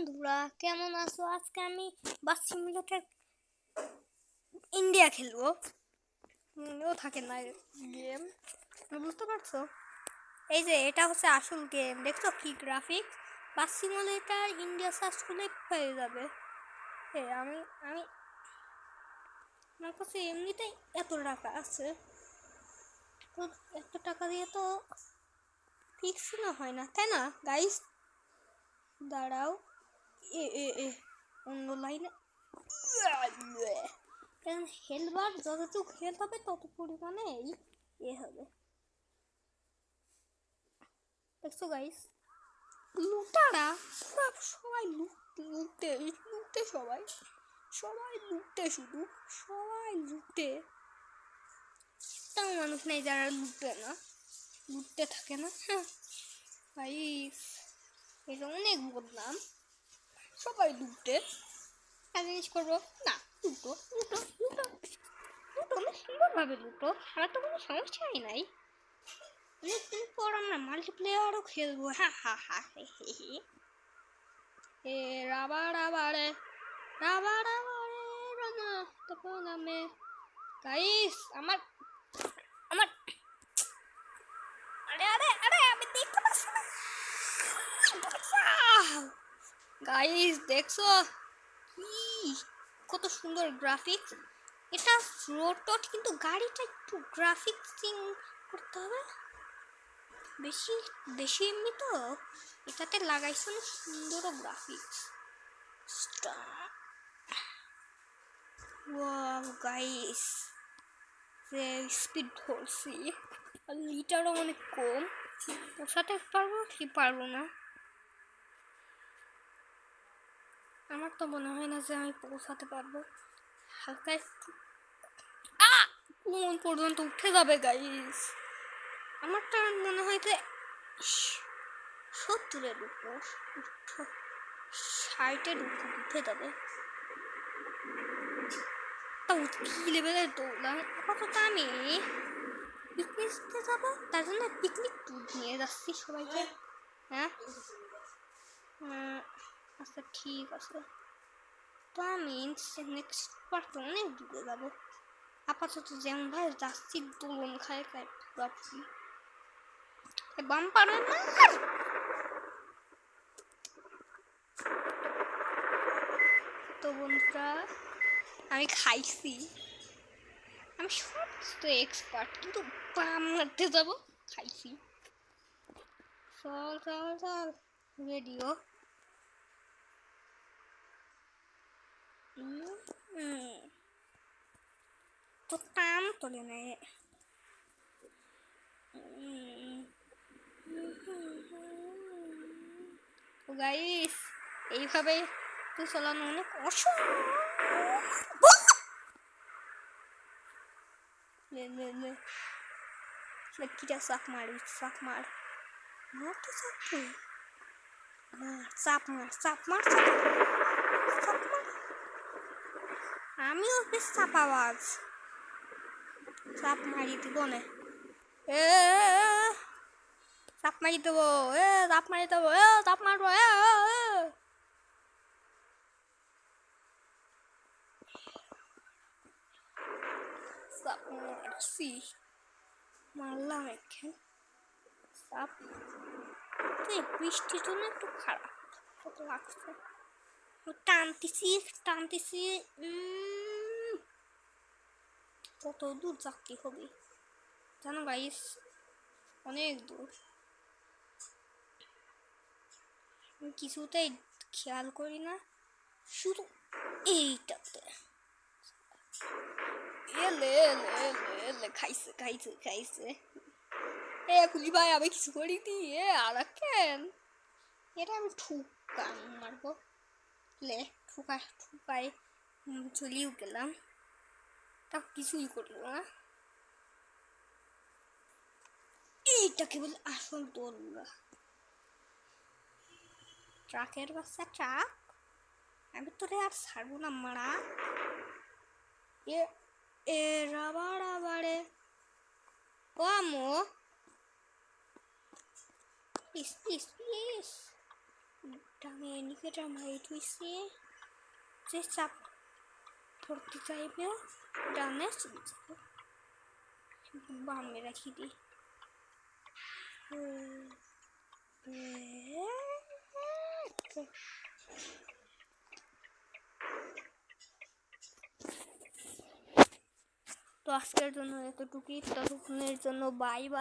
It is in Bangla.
বন্ধুরা, কেমন আছো? আজকে আমি বাস সিমুলেটর ইন্ডিয়া খেলবো। ও থাকে না গেম, বুঝতে পারছো? এই যে এটা হচ্ছে আসল গেম, দেখছো কি গ্রাফিক? বাস সিমুলেটর ইন্ডিয়া সার্চ করলে পেয়ে যাবে। আমি আমি আমার কাছে এমনিতেই এত টাকা আছে, তো এত টাকা দিয়ে তো ফিক্সই না হয় না, তাই না গাইস? দাঁড়াও, এ এ এ অন্য লাইনে কারণ হেলবার যতটুকু হেলথ হবে তত পরিমাণেই হবে। দেখছো গাইস, লুটারা সবাই লুটতে লুটতে সবাই সবাই লুটতে, শুধু সবাই লুটতে। তাও মানুষ নেই যারা লুটবে না, লুটতে থাকে না। হ্যাঁ গাইস, এটা অনেক বদনাম। সবাই লুটতে আর জিনিস করবো না, লুটো লুটো লুটো লুটো, অনেক সুন্দরভাবে লুটো, আমার তো কোনো সমস্যাই নাই। অনেকদিন পর আমরা মাল্টিপ্লেয়ারও খেলবো। হ্যাঁ হা হা হে হে হে। এ রাবা রাবা রে, রাবা রাবা রে রামা তারপর নামে। গাইস আমার আমার আরে আরে আরে আমি দেখতে পাচ্ছি না। গাইস দেখছো কি কত সুন্দর গ্রাফিক্স? এটা রোড, কিন্তু গাড়িটা একটু গ্রাফিক্সিং করতে হবে বেশি বেশি। এমনি তো এটাতে লাগাইছে অনেক সুন্দর গ্রাফিক্স। ওয়াও গাইস, যে স্পিড ধরছি আর লিটারও অনেক কম, পোষাতে পারবো কি পারবো না। আমার তো মনে হয় না যে আমি পৌঁছাতে পারবো। হালকা একটু কোন পর্যন্ত উঠে যাবে গাইস? আমারটা মনে হয় যে 70-এর উপর, 60-এর উপর উঠে যাবে। তাও কি লেভেলের দৌড়ান! আপাতত আমি পিকনিক যাবো, তার জন্য পিকনিক ট্যুর নিয়ে যাচ্ছি সবাইকে। হ্যাঁ আচ্ছা ঠিক আছে, তো আমি নেক্সট পার্টে অনেক দূরে যাবো। আপাতত যেমন ভাই যাচ্ছি দোলন খায় খায় পুরাপুরি বাম্পার। তো বন্ধুরা, আমি খাইছি, আমি সব তো এক্সপার্ট, কিন্তু বাম মারতে যাবো খাইছি। চল চল চল রেডিও। তো টান তোলে নেয়। গাইস এইভাবে তো চালানো অনেক কিটা চাপ মারি, চাপ মার, মার তো চাপ তুই, চাপ মার চাপ মার চাপ মার। আমিও বেশ চাপাবাজ, চাপ মারি দিব না। এ চাপ মারি দেবো, চাপ মারি দেবো, চাপ মারবো। চাপ মারছি, মারলাম একে চাপ। বৃষ্টির জন্য একটু খারাপ কত লাগছে, টানতেছি টানতেছি। কত দূর যাত্রী হবে জানো গাইস? অনেক দূর, কিছুতেই খেয়াল করি না, শুধু এইটাতে এলে এলে এলে এলে খাইছে খাইছে খাইছে। কুলি ভাই আমি কিছু করিনি, আর কেন এটা আমি ঠুকান মারবো, লে ঠুকাই চলিও গেলাম, তা কিছুই করলো না। এইটাকে বলে আসল দোল্লা, ট্রাকের বাচ্চা ট্রাক, আমি তোরে আর ছাড়বো না মারা। এ রাবা রাবারে ও আমো, প্লিজ প্লিজ প্লিজ ডানে ইন্ডিকেটার মারি তুইছি যে চাপ ধরতে চাইবে ডানে বামে রাখি দি তো আজকের জন্য এতটুকুই, ততক্ষণের জন্য বাই বাই।